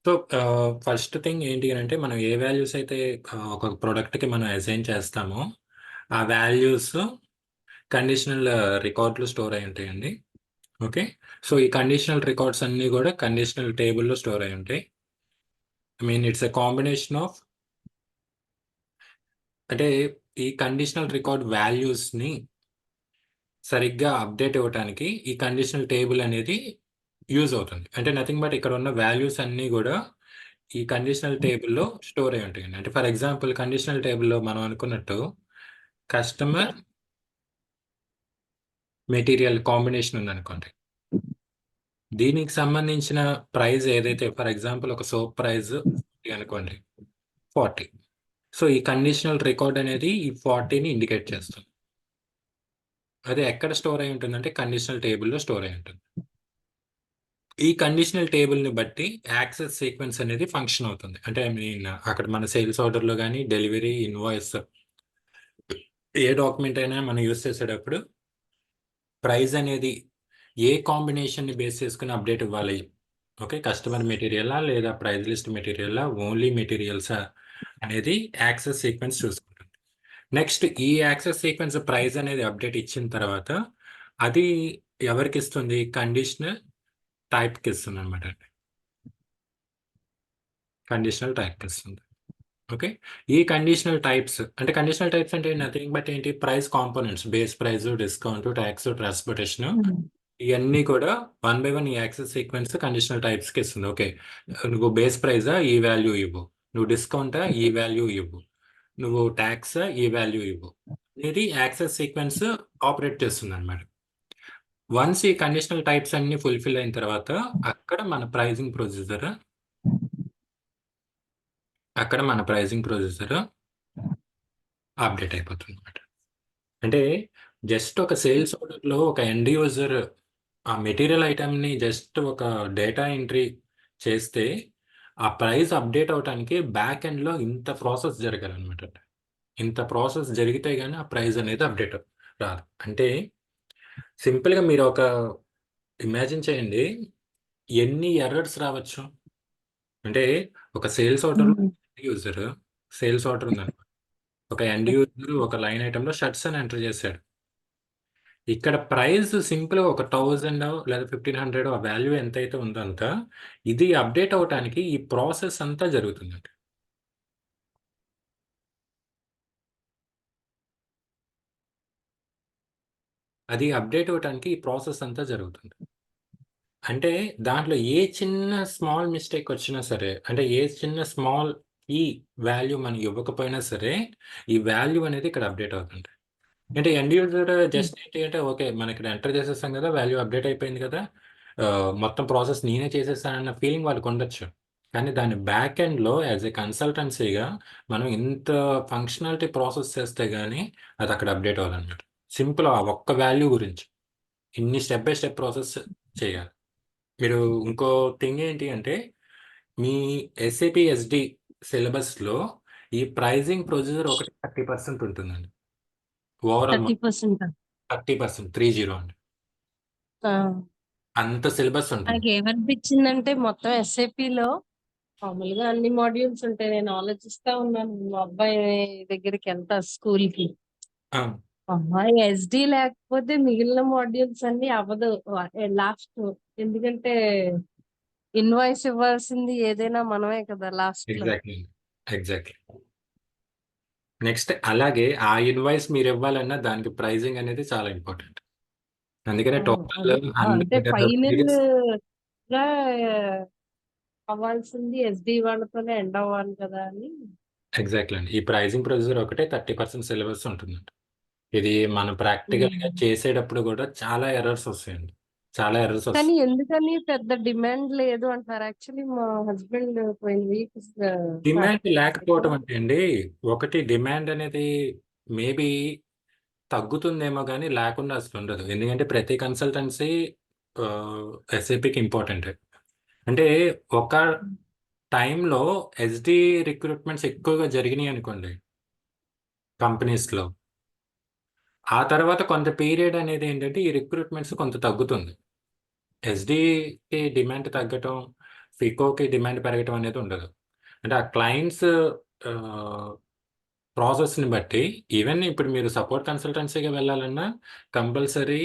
So, first thing ఏంటి అనంటే, మనం ఏ వాల్యూస్ అయితే ఒక ప్రొడక్ట్‌కి మనం అసైన్ చేస్తామో, ఆ వాల్యూస్ కండిషనల్ రికార్డ్‌లో స్టోర్ అయ్యి ఉంటాయండి. ఓకే. సో, ఈ కండిషనల్ రికార్డ్స్ అన్నీ గూడా కండిషనల్ టేబుల్‌లో స్టోర్ అయ్యి ఉంటాయి. I mean it's a combination of అంటే ఈ కండిషనల్ రికార్డ్ వాల్యూస్‌ని సరిగ్గా అప్డేట్ ఇవ్వటానికి ఈ కండిషనల్ టేబుల్ అనేది యూజ్ అవుతుంది. అంటే నథింగ్ బట్ ఇక్కడ ఉన్న వాల్యూస్ అన్నీ గూడా ఈ కండిషనల్ టేబుల్‌లో స్టోర్ అయ్యి ఉంటాయండి. అంటే ఫర్ ఎగ్జాంపుల్ కండిషనల్ టేబుల్‌లో మనం అనుకున్నట్టు కస్టమర్, మెటీరియల్ కాంబినేషన్ ఉందనుకోండి. దీనికి సంబంధించిన ప్రైస్ ఏదైతే ఫర్ ఎగ్జాంపుల్ ఒక సోప్ ప్రైస్ అనుకోండి 40. సో, ఈ కండిషనల్ రికార్డ్ అనేది ఈ 40ని ఇండికేట్ చేస్తుంది. అది ఎక్కడ స్టోర్ అయ్యి ఉంటుందంటే కండిషనల్ టేబుల్‌లో స్టోర్ అయ్యి ఉంటుంది. ఈ కండిషనల్ టేబుల్‌ని బట్టి యాక్సెస్ సీక్వెన్స్ అనేది ఫంక్షన్ అవుతుంది. అంటే ఐ మీన్ అక్కడ మన సేల్స్ ఆర్డర్‌లో గాని, డెలివరీ, ఇన్వాయిస్ ఏ డాక్యుమెంట్ అయినా మనం యూజ్ చేసేటప్పుడు ప్రైస్ అనేది ఏ కాంబినేషన్‌ని బేస్ చేసుకొని అప్డేట్ ఇవ్వాలి. ఓకే. కస్టమర్ మెటీరియలా? లేదా ప్రైస్ లిస్ట్ మెటీరియలా? ఓన్లీ మెటీరియల్సా? అనేది యాక్సెస్ సీక్వెన్స్ చూసుకుంటుంది. నెక్స్ట్ ఈ యాక్సెస్ సీక్వెన్స్ ప్రైస్ అనేది అప్డేట్ ఇచ్చిన తర్వాత అది ఎవరికిస్తుంది? కండిషనల్ టైప్‌కిస్తుందనమాట. కండిషనల్ టైప్‌కిస్తుంది. ఓకే. ఈ కండిషనల్ టైప్స్ అంటే కండిషనల్ టైప్స్ అంటే నథింగ్ బట్ ఏంటి? Price components base price, discount, talks, transportation ఇయన్నీ కూడా వన్ బై వన్ ఈ యాక్సెస్ సీక్వెన్స్ కండిషనల్ టైప్స్‌కి ఇస్తుంది. ఓకే. నువ్వు బేస్ ప్రైజా? ఈ వాల్యూ ఇవ్వు. నువ్వు డిస్కౌంటా? ఈ వాల్యూ ఇవ్వు. నువ్వు టాక్సా? ఈ వాల్యూ ఇవ్వు. అనేది యాక్సెస్ సీక్వెన్స్ ఆపరేట్ చేస్తుందన్నమాట. వన్స్ ఈ కండిషనల్ టైప్స్ అన్నీ ఫుల్‌ఫిల్ అయిన తర్వాత అక్కడ మన ప్రైజింగ్ ప్రొసీజర్ అప్డేట్ అయిపోతుందన్నమాట. అంటే జస్ట్ ఒక సేల్స్ ఆర్డర్‌లో ఒక ఎండ్ యూజర్ ఆ మెటీరియల్ ఐటెమ్‌ని జస్ట్ ఒక డేటా ఎంట్రీ చేస్తే, ఆ ప్రైస్ అప్డేట్ అవ్వటానికి బ్యాక్ ఎండ్‌లో ఇంత ప్రాసెస్ జరగాలనమాట. ఇంత ప్రాసెస్ జరిగితే గాని ఆ ప్రైస్ అనేది అప్డేట్ రాదు. అంటే సింపుల్‌గా మీరు ఒక ఇమాజిన్ చేయండి. ఎన్ని ఎర్రర్స్ రావచ్చు? అంటే ఒక సేల్స్ ఆర్డర్‌లో యూజర్ సేల్స్ ఆర్డర్ ఉందనుకోండి. ఒక ఎండ్ యూజర్ ఒక లైన్ ఐటెమ్‌లో షర్ట్స్ అని ఎంటర్ చేసాడు. ఇక్కడ ప్రైస్ సింపుల్‌గా ఒక 1000 లేదా 1500 ఆ వాల్యూ ఎంతైతే ఉందో అంత, ఇది అప్డేట్ అవ్వటానికి ఈ ప్రాసెస్ అంతా జరుగుతుందండి. అది అప్డేట్ అవ్వటానికి ఈ ప్రాసెస్ అంతా జరుగుతుంది. అంటే దాంట్లో ఏ చిన్న స్మాల్ మిస్టేక్ వచ్చినా సరే, అంటే ఏ చిన్న స్మాల్ ఈ వాల్యూ మనం ఇవ్వకపోయినా సరే, ఈ వాల్యూ అనేది ఇక్కడ అప్డేట్ అవుతుంది. అంటే ఎండ్ యూజర్ జస్ట్ ఏంటి అంటే, ఓకే. మనం ఇక్కడ ఎంటర్ చేసేసాం కదా! వాల్యూ అప్డేట్ అయిపోయింది కదా! మొత్తం ప్రాసెస్ నేనే చేసేసానన్న ఫీలింగ్ వాళ్ళకుండొచ్చు. కానీ దాని బ్యాక్ ఎండ్‌లో యాస్ ఎ కన్సల్టెన్సీ‌గా మనం ఇంత ఫంక్షనాలిటీ ప్రాసెస్ చేస్తే గాని అదక్కడ అప్డేట్ అవ్వదనమాట. సింపుల్ ఆ ఒక్క వాల్యూ గురించి. ఇన్ని స్టెప్ బై స్టెప్ ప్రాసెస్ చేయాలి. మీరు ఇంకో థింగ్ ఏంటి అంటే, మీ ఎస్ఏపీ ఎస్‌డి సిలబస్‌లో ఈ ప్రైజింగ్ ప్రొసీజర్ ఒకటి 30% ఉంటుందండి. ఓవరాల్ 30%. 30% 30 అండి. ఆ! అంత సిలబస్ ఉంటుంది. నాకేమనిపించిందంటే మొత్తం ఎస్ఏపిలో మామూలుగా అన్ని మాడ్యూల్స్ ఉంటాయి. నేను ఆలోచిస్తా ఉన్నాను మా అబ్బాయి దగ్గరికి వెళ్తా స్కూల్ కి. ఆ! అమ్మాయి ఎస్డి లేకపోతే మిగిలిన మాడ్యూల్స్ అన్ని అవ్వదు లాస్ట్. ఎందుకంటే ఇన్వాయిస్ ఇవ్వాల్సింది ఏదైనా మనమే కదా లాస్ట్ లో. ఎగ్జాక్ట్‌లీ. ఎగ్జాక్ట్‌లీ. నెక్స్ట్ అలాగే ఆ ఇన్వాయిస్ మీరివ్వాలన్నా దానికి ప్రైజింగ్ అనేది చాలా ఇంపార్టెంట్. అందుకనే టోటల్ అదే 100 అంటే ఫైనల్ పేజెస్ గా అవ్వాల్సింది ఎస్డి వాళ్ళతోనే ఎండ్ అవ్వాలి కదా అని. ఎగ్జాక్ట్‌లీ అండి. ఈ ప్రైజింగ్ ప్రొసీజర్ ఒకటే 30% సిలబస్ ఉంటుందండి. ఇది మనం ప్రాక్టికల్‌గా ఉమ్. చేసేటప్పుడు కూడా చాలా ఎర్రర్స్ వస్తాయండి. చాలా ఎర్రర్స్ కానీ వస్తాయి. ఎందుకని పెద్ద డిమాండ్ లేదు అంటారు. యాక్చువల్లీ మా హస్బెండ్ పోయిన వీక్ స్టార్ట్ డిమాండ్ లేకపోవటం చేశారు. అంటే అండి, ఒకటి డిమాండ్ అనేది మేబీ తగ్గుతుందేమో గానీ లేకుండా అసలుండదు. ఎందుకంటే ప్రతి కన్సల్టెన్సీ ఎస్ఏపీకి ఇంపార్టెంటే. అంటే ఒక టైంలో ఎస్‌డి రిక్రూట్‌మెంట్స్ ఎక్కువగా జరిగినియనుకోండి కంపెనీస్‌లో. ఆ తర్వాత కొంత పీరియడ్ అనేది ఏంటంటే ఈ రిక్రూట్‌మెంట్స్ కొంత తగ్గుతుంది. ఎస్‌డికి డిమాండ్ తగ్గటం, ఫికోకి డిమాండ్ పెరగటం అనేది ఉండదు. అంటే ఆ క్లయింట్స్ ప్రాసెస్ని బట్టి ఈవెన్ ఇప్పుడు మీరు సపోర్ట్ కన్సల్టెన్సీగా వెళ్ళాలన్నా కంపల్సరీ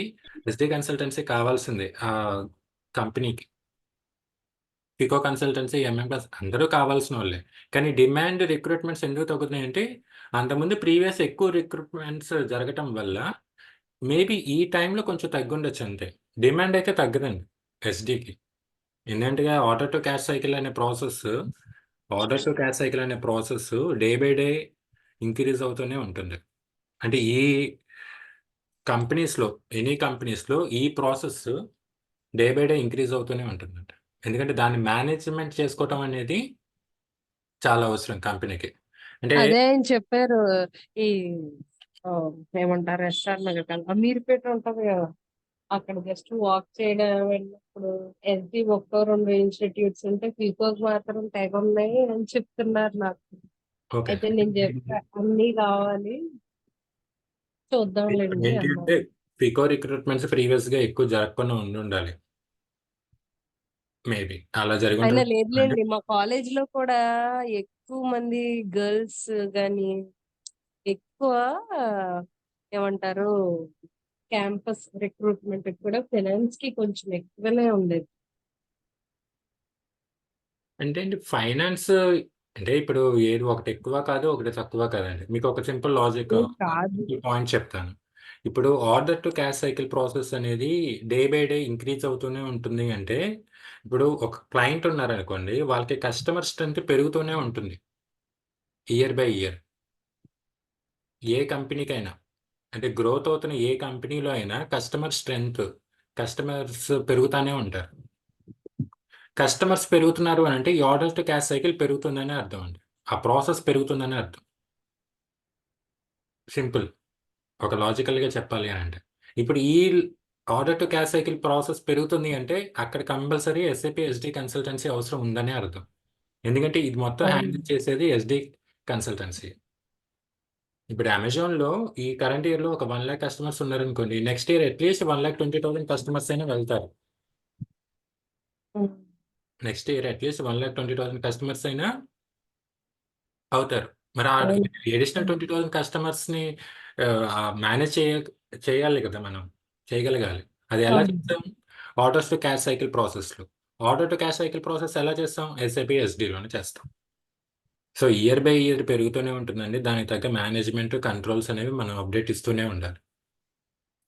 ఎస్డి కన్సల్టెన్సీ కావాల్సిందే ఆ కంపెనీకి. ఫికో కన్సల్టెన్సీ, ఎంఎంఎస్ అందరూ కావాల్సిన వాళ్ళే. కానీ డిమాండ్ రిక్రూట్మెంట్స్ ఎందుకు తగ్గుతున్నాయంటే అంతకుముందు ప్రీవియస్ ఎక్కువ రిక్రూట్మెంట్స్ జరగటం వల్ల మేబీ ఈ టైంలో కొంచెం తగ్గుండొచ్చు అంతే. డిమాండ్ అయితే తగ్గదండి ఎస్డికి. ఎందుకంటే ఆర్డర్ టు క్యాష్ సైకిల్ అనే process day by day increase అవుతూనే ఉంటుంది. అంటే ఈ కంపెనీస్లో ఎనీ కంపెనీస్లో ఈ process day by day increase అవుతూనే ఉంటుందంట. ఎందుకంటే దాన్ని మేనేజ్మెంట్ చేసుకోవటం అనేది చాలా అవసరం కంపెనీకి. అంటే అదే ఆయన చెప్పారు. ఈ ఆ, ఏమంటారు రెస్టారెంట్ దగ్గర అమీర్పేట ఉంటది కదా, అక్కడ జస్ట్ వాక్ చేయడం వెళ్ళినప్పుడు ఎస్డి ఒక్కో రెండు ఇన్స్టిట్యూట్స్ ఉంటే పీకోక్ మాత్రం తెగ ఉన్నాయి అని చెప్తున్నారు నాకు. ఓకే. అయితే నేను చెప్పా అన్ని కావాలి చూద్దాంలేండి ఏంటి అంటే అన్నారు. ఫికో రిక్రూట్మెంట్స్ ప్రీవియస్గా ఎక్కువ జరగకుండా ఉండాలి. మేబీ అలా జరిగి అయినా ఉంటుంది. అంటే లేదులేండి, మా కాలేజ్ లో కూడా ఎక్కువ మంది గర్ల్స్ గాని ఎక్కువ ఏమంటారు క్యాంపస్ రిక్రూట్మెంట్ కూడా ఫైనాన్స్ కి కొంచెం ఎక్కువనే ఉండేది. అంటే అండి ఫైనాన్స్ అంటే ఇప్పుడు ఏది ఒకటి ఎక్కువ కాదు, ఒకటి తక్కువ కాదండి. మీకు ఒక సింపుల్ లాజిక్ ఏం కాదు. పాయింట్ చెప్తాను. ఇప్పుడు order to cash cycle process అనేది డే బై డే ఇంక్రీజ్ అవుతూనే ఉంటుంది. అంటే ఇప్పుడు ఒక క్లయింట్ ఉన్నారనుకోండి, వాళ్ళకి కస్టమర్ స్ట్రెంత్ పెరుగుతూనే ఉంటుంది ఇయర్ బై ఇయర్. ఏ కంపెనీకైనా అంటే గ్రోత్ అవుతున్న ఏ కంపెనీలో అయినా కస్టమర్ స్ట్రెంత్, కస్టమర్స్ పెరుగుతూనే ఉంటారు. కస్టమర్స్ పెరుగుతున్నారు అని అంటే ఈ ఆర్డర్ టు క్యాష్ సైకిల్ పెరుగుతుందని అర్థం అండి. ఆ ప్రాసెస్ పెరుగుతుందని అర్థం. సింపుల్. ఒక లాజికల్గా చెప్పాలి అని అంటే ఇప్పుడు ఈ order to cash cycle process పెరుగుతుంది అంటే అక్కడ కంపల్సరీ ఎస్ఏపి ఎస్డి కన్సల్టెన్సీ అవసరం ఉందనే అర్థం. ఎందుకంటే ఇది మొత్తం అవును. హ్యాండిల్ చేసేది ఎస్డి కన్సల్టెన్సీ. ఇప్పుడు అమెజాన్లో ఈ కరెంట్ ఇయర్లో ఒక 1,00,000 కస్టమర్స్ ఉన్నారనుకోండి, నెక్స్ట్ ఇయర్ అట్లీస్ట్ 1,20,000 కస్టమర్స్ అయినా వెళ్తారు. ఉమ్. నెక్స్ట్ ఇయర్ అట్లీస్ట్ 1,20,000 కస్టమర్స్ అయినా అవుతారు. మరి ఆ అవును. అడిషనల్ 20,000 కస్టమర్స్ని మేనేజ్ చేయాలి కదా మనం, చేయగలగాలి. అది ఎలా అవును. చేస్తాం? ఆర్డర్స్ టు క్యాష్ సైకిల్ ప్రాసెస్లో. Order to cash cycle process ఎలా చేస్తాం? ఎస్ఏపి ఎస్డిలోనే చేస్తాం. సో ఇయర్ బై ఇయర్ పెరుగుతూనే ఉంటుందండి. దానికి తగ్గ మేనేజ్మెంట్ కంట్రోల్స్ అనేవి మనం అప్డేట్ ఇస్తూనే ఉండాలి.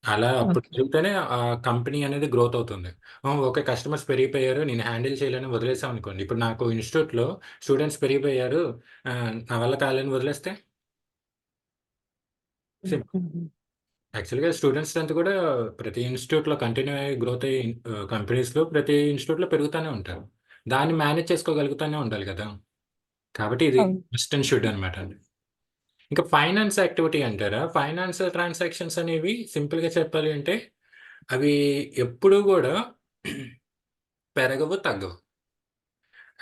అలా అప్పుడు ఓకే. పెరిగితేనే ఆ కంపెనీ అనేది గ్రోత్ అవుతుంది. ఓకే, కస్టమర్స్ పెరిగిపోయారు, నేను హ్యాండిల్ చేయలేని వదిలేసాం అనుకోండి. ఇప్పుడు నాకు ఇన్స్టిట్యూట్లో స్టూడెంట్స్ పెరిగిపోయారు, నా వల్ల కాలేని వదిలేస్తే సింపుల్. ఉమ్. యాక్చువల్గా స్టూడెంట్ స్ట్రెంత్ కూడా ప్రతి ఇన్స్టిట్యూట్లో కంటిన్యూ అయ్యి గ్రోత్ అయ్యి కంపెనీస్లో ప్రతి ఇన్స్టిట్యూట్లో పెరుగుతూనే ఉంటారు. దాన్ని మేనేజ్ చేసుకోగలుగుతూనే ఉండాలి కదా. కాబట్టి ఇది అవును. మస్ట్ అండ్ షుడ్ అనమాట అండి. ఇంకా ఫైనాన్స్ యాక్టివిటీ అంటారా? ఫైనాన్స్ ట్రాన్సాక్షన్స్ అనేవి సింపుల్గా చెప్పాలి అంటే అవి ఎప్పుడూ కూడా పెరగవు, తగ్గవు.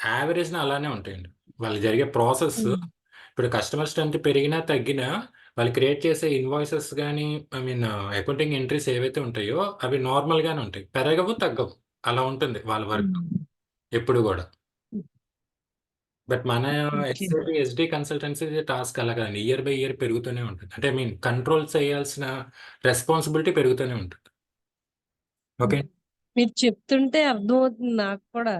యావరేజ్‌న అలానే ఉంటాయండి. వాళ్ళు జరిగే ప్రాసెస్ ఉమ్. ఇప్పుడు కస్టమర్ స్ట్రెంత్ పెరిగినా, తగ్గినా వాళ్ళు క్రియేట్ చేసే ఇన్వాయిసెస్ గానీ, ఐ మీన్ అకౌంటింగ్ ఎంట్రీస్ ఏవైతే ఉంటాయో అవి నార్మల్‌గానే ఉంటాయి. పెరగవు, తగ్గవు. అలా ఉంటుంది వాళ్ళ వర్క్ ఉమ్. ఎప్పుడు గూడా. బట్ మన okay. SAP, SD consultancy task అలా కాదండి. ఇయర్ బై ఇయర్ పెరుగుతూనే ఉంటుంది. అంటే ఐ మీన్ కంట్రోల్ చేయాల్సిన రెస్పాన్సిబిలిటీ పెరుగుతూనే ఉంటుంది. ఓకే. మీరు చెప్తుంటే అర్థమవుతుంది నాకు కూడా.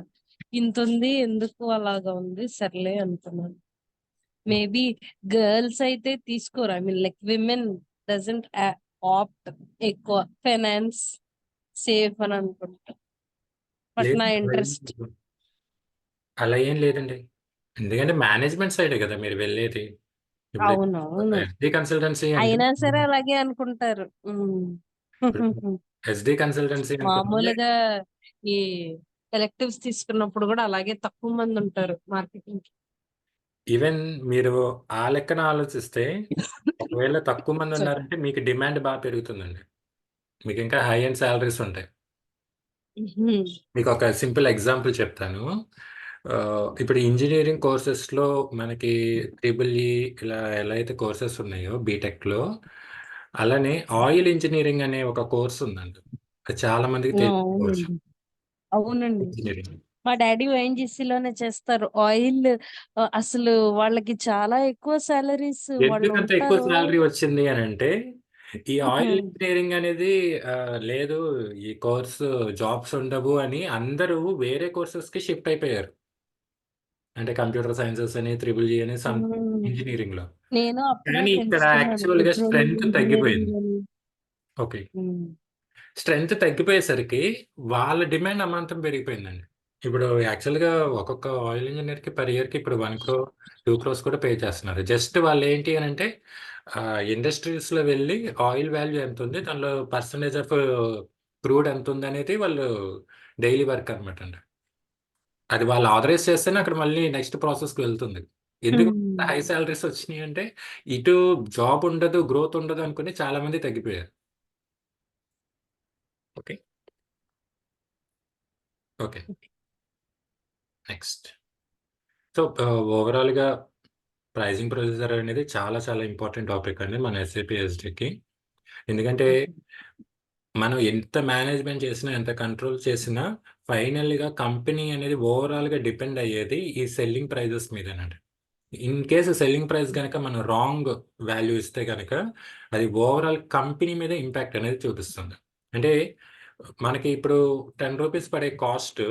ఇంత ఉంది ఎందుకు అలాగా ఉంది సర్లే అనుకున్నాను. మేబీ గర్ల్స్ అయితే తీసుకోరు. I mean like women doesn't opt ఎక్కువ ఫైనాన్స్ సేఫ్ అని అనుకుంటా. బట్ లేదు, నా అలా ఏం ఇంట్రెస్ట్. లేదు. అలా ఏం లేదండి. ఎందుకంటే మేనేజ్మెంట్ సైడే కదా మీరు వెళ్ళేది. ఇప్పుడు అవునవును. ఎస్డి కన్సల్టెన్సీ అంటే అయినా సరే అలాగే అనుకుంటారు. ఉమ్. ఎస్డి కన్సల్టెన్సీ అనుకోండి. మామూలుగా ఈ ఎలెక్టివ్స్ తీసుకున్నప్పుడు కూడా అలాగే తక్కువ మంది ఉంటారు మార్కెటింగ్. ఈవెన్ మీరు ఆ లెక్కన ఆలోచిస్తే ఒకవేళ తక్కువ మంది సారీ. ఉన్నారంటే మీకు డిమాండ్ బాగా పెరుగుతుందండి. మీకు ఇంకా హై అండ్ సాలరీస్ ఉంటాయి. మీకు ఒక సింపుల్ ఎగ్జాంపుల్ చెప్తాను. ఇప్పుడు ఇంజినీరింగ్ కోర్సెస్లో మనకి ట్రిపుల్ ఈ ఇలా ఎలా అయితే కోర్సెస్ ఉన్నాయో బీటెక్లో, అలానే ఆయిల్ ఇంజనీరింగ్ అనే ఒక కోర్స్ ఉందండి. అది చాలా మందికి తెలియని కోర్స్. అవునండి. అవునండి. ఇంజనీరింగ్. మా డాడీ ఓఎన్జీసీలోనే చేస్తారు. ఆయిల్ అసలు వాళ్ళకి చాలా ఎక్కువ సాలరీస్ వాళ్ళు ఎందుకంత ఎక్కువ ఉంటారు. సాలరీ వచ్చింది అని అంటే ఈ ఆయిల్ హ్మ్. ఇంజనీరింగ్ అనేది లేదు, ఈ కోర్స్ జాబ్స్ ఉండవు అని అందరూ వేరే కోర్సెస్ కి షిఫ్ట్ అయిపోయారు. అంటే కంప్యూటర్ సైన్సెస్ అని, త్రిబుల్ ఈ అని, సమ్ హ్మ్. ఇంజనీరింగ్ లో. నేను అప్పుడే కానీ ఇక్కడ తెలుసుకున్నాను యాక్చువల్ గా పెట్రోలియం స్ట్రెంగ్త్ తగ్గిపోయింది. ఇంజినీరింగ్ అని. ఓకే. హ్మ్. స్ట్రెంగ్త్ తగ్గిపోయేసరికి వాళ్ళ డిమాండ్ అమాంతం పెరిగిపోయిందండి. ఇప్పుడు యాక్చువల్‌గా ఒక్కొక్క ఆయిల్ ఇంజినీర్‌కి పర్ ఇయర్‌కి ఇప్పుడు 1 క్రోర్, 2 క్రోర్స్ కూడా పే చేస్తున్నారు. జస్ట్ వాళ్ళేంటి అనంటే ఇండస్ట్రీస్‌లో వెళ్లి ఆయిల్ వాల్యూ ఎంతుంది, దానిలో పర్సెంటేజ్ ఆఫ్ క్రూడ్ ఎంతుందనేది వాళ్ళు డైలీ వర్క్ అనమాటండి. అది వాళ్ళు ఆథరైజ్ చేస్తేనే అక్కడ మళ్ళీ నెక్స్ట్ ప్రాసెస్‌కి వెళ్తుంది. ఎందుకు హ్మ్. హై సాలరీస్ వచ్చినియంటే, ఇటు జాబ్ ఉండదు, గ్రోత్ ఉండదు అనుకుని చాలా మంది తగ్గిపోయారు. ఓకే. ఓకే. నెక్స్ట్. సో, ఓవరాల్‌గా ప్రైజింగ్ ప్రొసీజర్ అనేది చాలా చాలా ఇంపార్టెంట్ టాపిక్ అండి మన ఎస్ఏపీ ఎస్‌డికి. ఎందుకంటే ఓకే. మనం ఎంత మేనేజ్‌మెంట్ చేసినా, ఎంత కంట్రోల్ చేసినా ఫైనల్‌గా కంపెనీ అనేది ఓవరాల్‌గా డిపెండ్ అయ్యేది ఈ సెల్లింగ్ ప్రైజెస్ మీదేనండి. ఇన్ కేస్ సెల్లింగ్ ప్రైస్ గనక మనం రాంగ్ వాల్యూ ఇస్తే గనక అది ఓవరాల్ కంపెనీ మీద ఇంపాక్ట్ అనేది చూపిస్తుంది. అంటే మనకి ఇప్పుడు రూ. 10 పడే కాస్ట్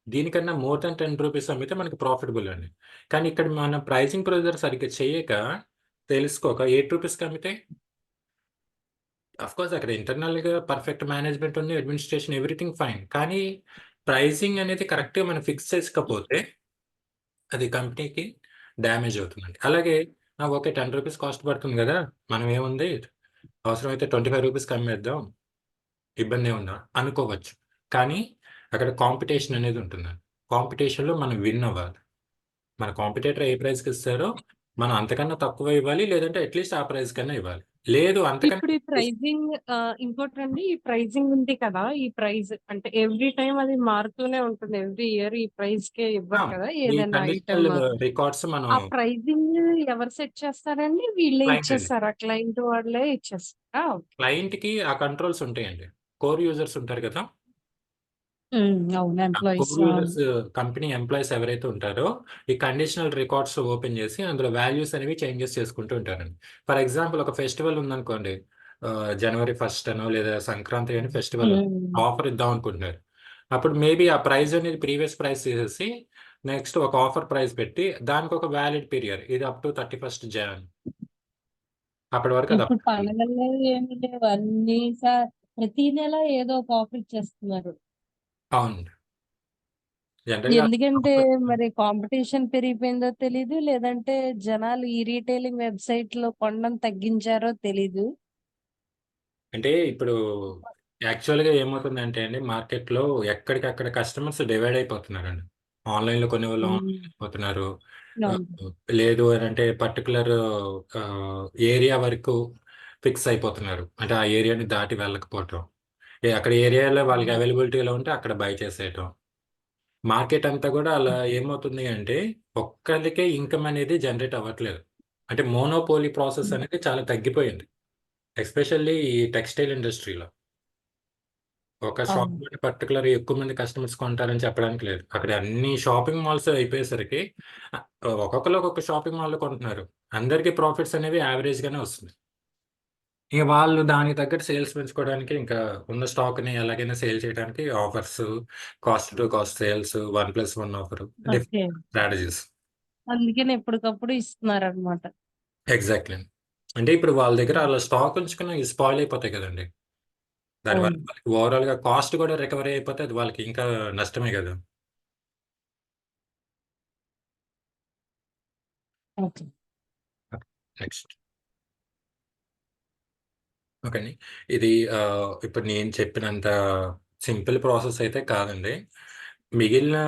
దీనికన్నా మోర్ దాన్ రూ. 10 అమ్మితే మనకి ప్రాఫిటబుల్ అండి. కానీ ఇక్కడ మన ప్రైజింగ్ ప్రొసీజర్ సరిగ్గా చేయక, తెలుసుకోక రూ. 8కి అమ్మితే ఆఫ్‌కోర్స్ అక్కడ ఇంటర్నల్‌గా పర్ఫెక్ట్ మేనేజ్‌మెంట్ ఉంది. Administration everything fine. కానీ ప్రైజింగ్ అనేది కరెక్ట్‌గా మనం ఫిక్స్ చేసుకోకపోతే అది కంపెనీకి డ్యామేజ్ అవుతుందండి. అలాగే ఓకే. రూ. 10 కాస్ట్ పడుతుంది గదా! మనం ఏముంది అవసరమైతే రూ. 25కి అమ్మేద్దాం. ఇబ్బందేముందా? అనుకోవచ్చు. కానీ అక్కడ కాంపిటీషన్ అనేది ఉంటుందండి. కాంపిటీషన్‌లో మనం విన్ అవ్వాలి. మన కాంపిటీటర్ ఏ ప్రైస్‌కిస్తారో, మనం అంతకన్నా తక్కువ ఇవ్వాలి. లేదంటే అట్‌లీస్ట్ ఆ ప్రైస్ కన్నా ఇవ్వాలి. లేదు అంతకన్నా ఇప్పుడు ఈ ఎక్కువ ప్రైజింగ్ ఇంకోటండి ఈ ప్రైజింగ్ ఉంది కదా! ఈ ప్రైజ్ అంటే ఎవ్రీ టైమ్ అది మారుతూనే ఉంటుంది. ఎవ్రీ ఇయర్ ఈ ప్రైస్‌కే ఆ! ఇవ్వరు కదా! ఈ ఏదైనా కండిషనల్ ఐటెమ్. రికార్డ్స్ మనం ఆ ప్రైజింగ్ ఎవరు సెట్ చేస్తారండి? వీళ్ళే క్లయింట్ అండి. ఇచ్చేస్తారా? క్లయింట్ వాళ్ళే ఇచ్చేస్తారా? క్లయింట్‌కి ఆ కంట్రోల్స్ ఉంటాయండి. కోర్ యూజర్స్ ఉంటారు కదా! హ్మ్. అవును. ఆ employees. Core users company employees ఎవరైతే ఉంటారో, ఈ కండిషనల్ రికార్డ్స్ ఓపెన్ చేసి అందులో వాల్యూస్ అనేవి చేంజెస్ చేసుకుంటూ ఉంటారండి. ఫర్ ఎగ్జాంపుల్ ఒక ఫెస్టివల్ ఉందనుకోండి. జనవరి 1 అనో లేదా సంక్రాంతి అని ఫెస్టివల్ ఉంది. హ్మ్. ఆఫర్ ఇద్దాం అనుకుంటున్నారు. అప్పుడు మేబీ ఆ ప్రైస్ అనేది ప్రీవియస్ ప్రైస్ తీసేసి నెక్స్ట్ ఒక ఆఫర్ ప్రైస్ పెట్టి దానికొక వాలిడ్ పీరియడ్. ఇది అప్ టు 31 జాన్. అప్పటి వరకు అది ఇప్పుడు అప్లై. పండగలు ఏమి లేవు. అన్నీ ప్రతి నెల ఏదో ఒక ఆఫర్ ఇచ్చేస్తున్నారు. అవునండి. జనరల్‌గా ఎందుకంటే ఆఫర్ మరి కాంపిటీషన్ పెరిగిపోయిందో తెలీదు. లేదంటే జనాలు ఈ రీటైలింగ్ వెబ్‌సైట్‌లో కొనడం తగ్గించారో తెలీదు. అంటే ఇప్పుడు యాక్చువల్‌గా ఏమవుతుందంటే అండి మార్కెట్‌లో ఎక్కడికక్కడ కస్టమర్స్ డివైడ్ అయిపోతున్నారండి. ఆన్‌లైన్‌లో కొనేవాళ్ళు హ్మ్. ఆన్‌లైన్‌లో అయిపోతున్నారు. ఆహ్, అవును. లేదు అనంటే పర్టిక్యులర్ ఏరియా వరకు ఫిక్స్ అయిపోతున్నారు. అంటే ఆ ఏరియాని దాటి వెళ్ళకపోవటం. అక్కడ ఏరియాలో వాళ్ళకి హ్మ్. అవైలబిలిటీలో ఉంటే అక్కడ బై చేసేయటం. మార్కెట్ అంతా గూడా అలా ఏమవుతుంది అంటే ఒక్కళ్ళకే ఇన్‌కమ్ అనేది జనరేట్ అవ్వట్లేదు. అంటే మోనోపోలీ ప్రాసెస్ హ్మ్. అనేది చాలా తగ్గిపోయింది. ఎస్పెషల్లీ ఈ టెక్స్‌టైల్ ఇండస్ట్రీలో. ఒక అవును. షాప్‌లోనే పర్టిక్యులర్ ఎక్కువ మంది కస్టమర్స్ కొంటారని చెప్పడానికి లేదు. అక్కడ అన్ని షాపింగ్ మాల్స్ అయిపోయేసరికి ఆహ్, ఒక్కొక్కళ్ళు ఒక్కొక్క షాపింగ్ మాల్‌లో కొంటున్నారు. అందరికి ప్రాఫిట్స్ అనేవి యావరేజ్‌గానే వస్తుంది. ఇక వాళ్ళు దానికి తగ్గట్టు సేల్స్ పెంచుకోవడానికి ఇంకా ఉన్న స్టాక్‌ని ఎలాగైనా సేల్ చేయడానికి offers, cost to cost sales, 1+1 offer okay. Different strategies. అందుకని ఎప్పటికప్పుడు ఇస్తున్నారనమాట. ఎగ్జాక్ట్‌లీ. అంటే ఇప్పుడు వాళ్ళ దగ్గర హ్మ్. అలా స్టాక్ ఉంచుకున్న స్పాయిల్ అయిపోతాయి కదండీ! దానివల్ల అవును. వాళ్ళకి ఓవరాల్‌గా కాస్ట్ కూడా రికవరీ అయిపోతే అది వాళ్ళకి ఇంకా నష్టమే గదా! ఓకే. నెక్స్ట్. ఓకే అండి. ఇది ఇప్పుడు నేను చెప్పినంత సింపుల్ ప్రాసెస్ అయితే కాదండి. మిగిలిన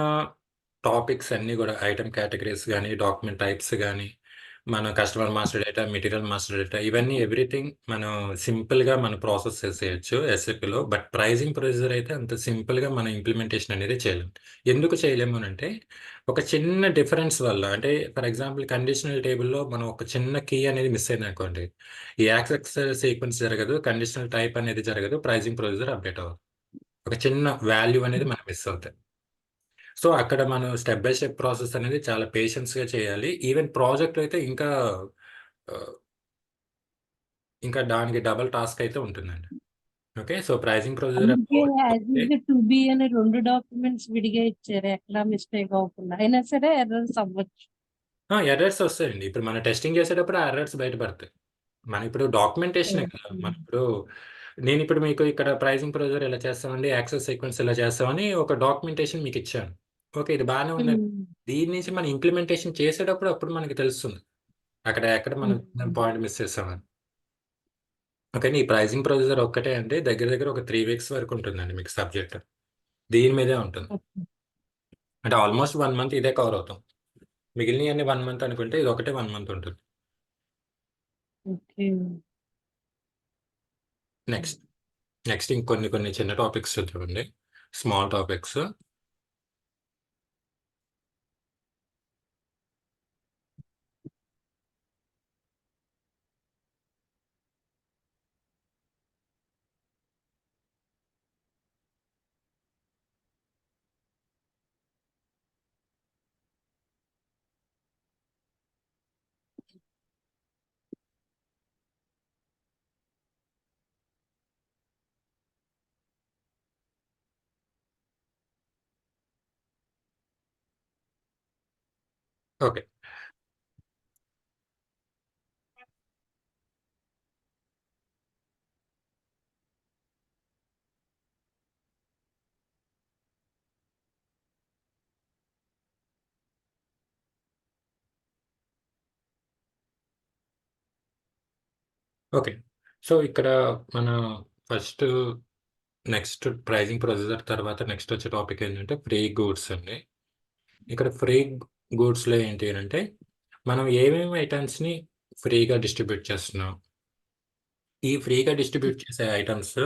టాపిక్స్ అన్నీ గూడా ఐటెమ్ కేటగరీస్ గానీ, డాక్యుమెంట్ టైప్స్ గానీ, మన customer master data, material master data ఇవన్నీ ఎవ్రీథింగ్ మనం సింపుల్‌గా మనం ప్రాసెస్ చేసేయొచ్చు ఎస్ఏపీలో. బట్ ప్రైజింగ్ ప్రొసీజర్ అయితే అంత సింపుల్‌గా మనం ఇంప్లిమెంటేషన్ అనేది చేయలేం. ఎందుకు చేయలేము అనంటే, ఒక చిన్న డిఫరెన్స్ వల్ల అంటే ఫర్ ఎగ్జాంపుల్ కండిషనల్ టేబుల్‌లో మనం ఒక చిన్న కీ అనేది మిస్ అయిందనుకోండి. ఈ యాక్సెస్ సీక్వెన్స్ జరగదు. కండిషనల్ టైప్ అనేది జరగదు. ప్రైజింగ్ ప్రొసీజర్ అప్‌డేట్ అవ్వదు. ఒక చిన్న వాల్యూ అనేది మనకు మిస్ అవుతది. సో అక్కడ మనం స్టెప్ బై స్టెప్ ప్రాసెస్ అనేది చాలా పేషెన్స్గా చేయాలి. ఈవెన్ ప్రాజెక్ట్ అయితే ఆ, ఇంకా దానికి డబుల్ టాస్క్ అయితే ఉంటుందండి. ఓకే. సో ప్రైజింగ్ ప్రొసీజర్ అందుకే యాజ్ ఇస్ టు బి అని 2 డాక్యుమెంట్స్ విడిగా ఇచ్చారు. ఎక్కడ మిస్టేక్ అవ్వకుండా. అయినా సరే ఎర్రర్స్ అవ్వచ్చు. ఎర్రర్స్ వస్తాయండి. ఇప్పుడు మనం టెస్టింగ్ చేసేటప్పుడు ఆ ఎర్రర్స్ బయటపడతాయి. మనం ఇప్పుడు డాక్యుమెంటేషనే కదా! మనం ఇప్పుడు నేనిప్పుడు మీకు ఇక్కడ ప్రైజింగ్ ప్రొసీజర్ ఇలా చేస్తామండి, యాక్సెస్ సీక్వెన్స్ ఇలా చేస్తామని ఒక డాక్యుమెంటేషన్ మీకిచ్చాను. ఓకే. ఇది బానే ఉందండి. దీని నుంచి మనం ఇంప్లిమెంటేషన్ చేసేటప్పుడు అప్పుడు మనకి తెలుస్తుంది. అక్కడ ఎక్కడ మనం పాయింట్ మిస్ చేసామని. ఓకేనా. ఈ ప్రైజింగ్ ప్రొసీజర్ ఒక్కటే అండి దగ్గర దగ్గర ఒక 3 వీక్స్ వరకు ఉంటుందండి మీకు సబ్జెక్ట్. దీని మీదే ఉంటుంది. అంటే ఆల్మోస్ట్ 1 మంత్ ఇదే కవర్ అవుతాం. మిగిలినయన్ని 1 మంత్ అనుకుంటే ఇదొకటే 1 మంత్ ఉంటుంది. ఓకే. నెక్స్ట్. నెక్స్ట్ ఇంకొన్ని కొన్ని చిన్న టాపిక్స్ చూద్దామండి. Small topics. Okay. Okay. So ఇక్కడ మన ఫస్ట్ నెక్స్ట్ ప్రైజింగ్ ప్రొసీజర్ తర్వాత నెక్స్ట్ వచ్చే టాపిక్ ఏంటంటే ఫ్రీ గూడ్స్ అండి. ఇక్కడ ఫ్రీ గూడ్స్‌లో ఏంటి అనంటే మనం ఏమేమి ఐటెమ్స్‌ని ఫ్రీగా డిస్ట్రిబ్యూట్ చేస్తున్నాం. ఈ ఫ్రీగా డిస్ట్రిబ్యూట్ చేసే ఐటెమ్స్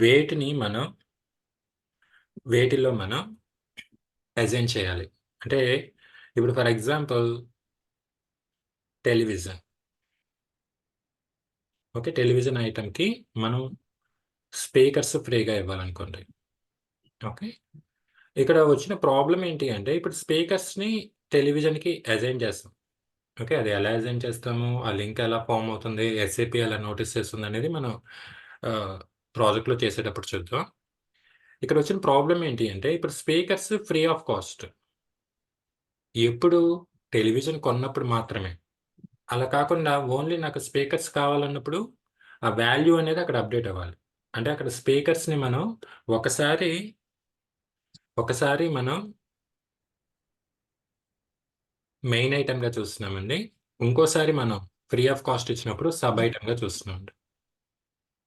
వేటిని మనం వేటిలో మనం అసైన్ చేయాలి. అంటే ఇప్పుడు for example television. Okay. Television ఐటెమ్‌కి మనం స్పీకర్స్ ఫ్రీగా ఇవ్వాలనుకోండి. ఓకే. ఇక్కడ వచ్చిన ప్రాబ్లమ్ ఏంటి అంటే ఇప్పుడు స్పీకర్స్‌ని టెలివిజన్‌కి అసైన్ చేస్తాం. ఓకే. అది ఎలా అసైన్ చేస్తాము? ఆ లింక్ ఎలా ఫార్మ్ అవుతుంది? ఎస్ఏపీ ఎలా నోటీస్ చేస్తుందనేది మనం ప్రాజెక్ట్‌లో చేసేటప్పుడు చూద్దాం. ఇక్కడ వచ్చిన ప్రాబ్లమ్ ఏంటి అంటే ఇప్పుడు స్పీకర్స్ ఫ్రీ ఆఫ్ కాస్ట్. ఎప్పుడు? టెలివిజన్ కొన్నప్పుడు మాత్రమే. అలా కాకుండా ఓన్లీ నాకు స్పీకర్స్ కావాలన్నప్పుడు ఆ వాల్యూ అనేది అక్కడ అప్డేట్ అవ్వాలి. అంటే అక్కడ స్పీకర్స్‌ని మనం ఒకసారి ఒకసారి మనం మెయిన్ ఐటెమ్‌గా చూస్తున్నామండి. ఇంకోసారి మనం ఫ్రీ ఆఫ్ కాస్ట్ ఇచ్చినప్పుడు సబ్ ఐటెమ్‌గా చూస్తున్నామండి.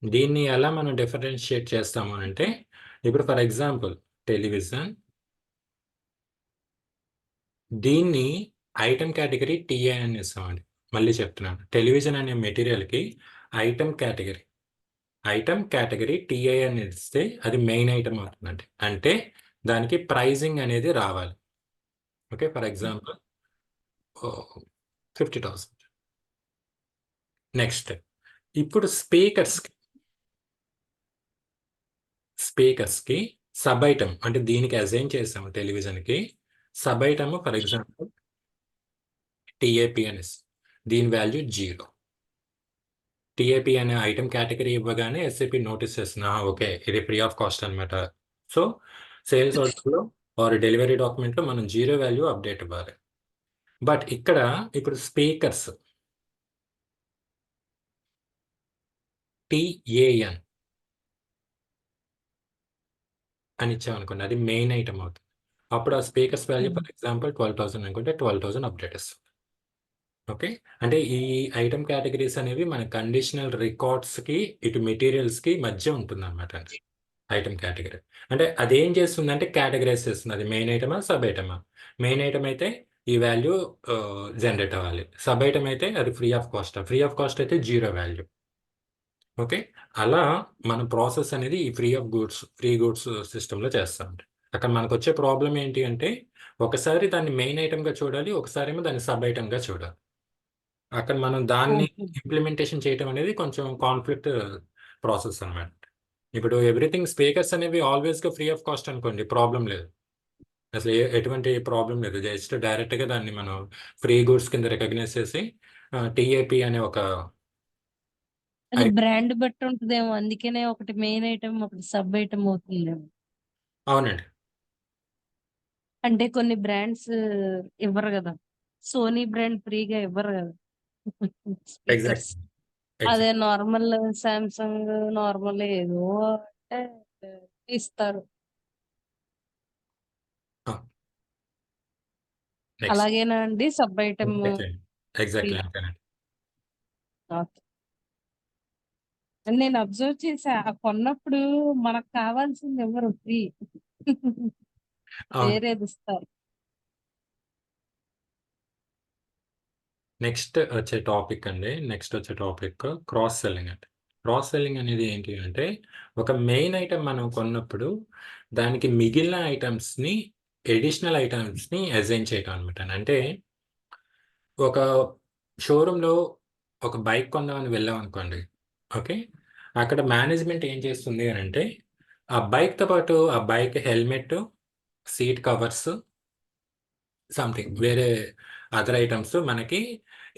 దీన్ని ఎలా మనం డిఫరెన్షియేట్ చేస్తాము అనంటే, ఇప్పుడు ఫర్ ఎగ్జాంపుల్ టెలివిజన్ దీన్ని ఐటెమ్ కేటగరీ టీఏ అని ఇస్తామండి. మళ్ళీ చెప్తున్నాను. టెలివిజన్ అనే మెటీరియల్‌కి item category, item category TI అని ఇస్తే అది మెయిన్ ఐటెమ్ అవుతుందండి. అంటే దానికి ప్రైజింగ్ అనేది రావాలి. ఓకే. For example 50,000. నెక్స్ట్ ఇప్పుడు స్పీకర్స్‌కి సబ్ ఐటెమ్ అంటే దీనికి అసైన్ చేసాము టెలివిజన్‌కి. Sub item for example TAP అనేసి. దీని వాల్యూ 0. టీఏపీ అనే ఐటెమ్ కేటగరీ ఇవ్వగానే ఎస్ఏపీ నోటీస్ చేస్తుంది. ఓకే. ఇది ఫ్రీ ఆఫ్ కాస్ట్ అనమాట. సో, సేల్స్ ఆర్డర్‌లో ఆర్ డెలివరీ డాక్యుమెంట్‌లో మనం 0 వాల్యూ అప్డేట్ ఇవ్వాలి. బట్ ఇక్కడ ఇప్పుడు స్పీకర్స్ టీఏఎన్ అని ఇచ్చామనుకోండి. అది మెయిన్ ఐటెమ్ అవుతుంది. అప్పుడు ఆ స్పీకర్స్ వాల్యూ ఫర్ ఎగ్జాంపుల్ 12,000 అనుకుంటే 12,000 అప్డేట్ ఇస్తుంది. ఓకే. అంటే ఈ ఐటెమ్ కేటగరీస్ అనేవి మన కండిషనల్ రికార్డ్స్‌కి, ఇటు మెటీరియల్స్‌కి మధ్య ఉంటుందన్నమాట అండి. Item category. అంటే అదేం చేస్తుందంటే కేటగరైజ్ చేస్తుంది. అది మెయిన్ ఐటమా? సబ్ ఐటమా? మెయిన్ ఐటమ్ అయితే ఈ వాల్యూ జనరేట్ అవ్వాలి. సబ్ ఐటమ్ అయితే అది ఫ్రీ ఆఫ్ కాస్టా? ఫ్రీ ఆఫ్ కాస్ట్ అయితే 0 వాల్యూ. ఓకే. అలా మన ప్రాసెస్ అనేది ఈ ఫ్రీ గూడ్స్ సిస్టమ్‌లో చేస్తామండి. అక్కడ మనకొచ్చే ప్రాబ్లమ్ ఏంటి అంటే ఒకసారి దాన్ని మెయిన్ ఐటెమ్‌గా చూడాలి. ఒకసారేమో దాన్ని సబ్ ఐటెమ్‌గా చూడాలి. అక్కడ మనం దాన్ని ఓకే. ఇంప్లిమెంటేషన్ చేయటం అనేది కొంచెం కాన్‌ఫ్లిక్ట్ ప్రాసెస్ అన్నమాట. ఇప్పుడు ఎవ్రీథింగ్ స్పీకర్స్ అనేవి ఆల్వేస్‌గా ఫ్రీ ఆఫ్ కాస్ట్ అనుకోండి ప్రాబ్లమ్ లేదు. అసలు ఎటువంటి ప్రాబ్లం లేదు. జస్ట్ డైరెక్ట్‌గా దాన్ని మనం ఫ్రీ గూడ్స్ కింద రికగ్నైజ్ చేసి టీఏపీ అనే ఒక అది ఐ బ్రాండ్ బట్టి ఉంటదేమో. అందుకనే ఒకటి మెయిన్ ఐటమ్, ఒకటి సబ్ ఐటమ్ అవుతుందేమో. అవునండి. అంటే కొన్ని బ్రాండ్స్ ఇవ్వరు కదా. సోనీ బ్రాండ్ ఫ్రీగా ఇవ్వరు కదా స్పీకర్స్. ఎగ్జాక్ట్‌లీ. అదే ఎగ్జాక్ట్. నార్మల్ సామ్సంగ్ నార్మల్ ఏదో అంటే ఇస్తారు. ఆ! నెక్స్ట్. అలాగేనా అండి sub item exactly. Free? Exactly అంతేనండి. ఓకే. నేను అబ్జర్వ్ చేసా ఆ కొన్నప్పుడు మనకు కావాల్సింది ఎవరు ఫ్రీ అవును. వేరేది ఇస్తారు. నెక్స్ట్ వచ్చే టాపిక్ అండి. నెక్స్ట్ వచ్చే టాపిక్ క్రాస్ సెల్లింగ్ అండి. క్రాస్ సెల్లింగ్ అనేది ఏంటి అంటే, ఒక మెయిన్ ఐటెమ్ మనం కొన్నప్పుడు దానికి మిగిలిన ఐటెమ్స్‌ని, అడిషనల్ ఐటెమ్స్‌ని అసైన్ చేయటం అనమాట. అంటే ఒక షోరూమ్‌లో ఒక బైక్ కొందామని వెళ్ళామనుకోండి. ఓకే. అక్కడ మేనేజ్‌మెంట్ ఏం చేస్తుంది అనంటే, ఆ బైక్‌తో పాటు ఆ bike helmet, seat covers, something వేరే అదర్ ఐటెమ్స్ మనకి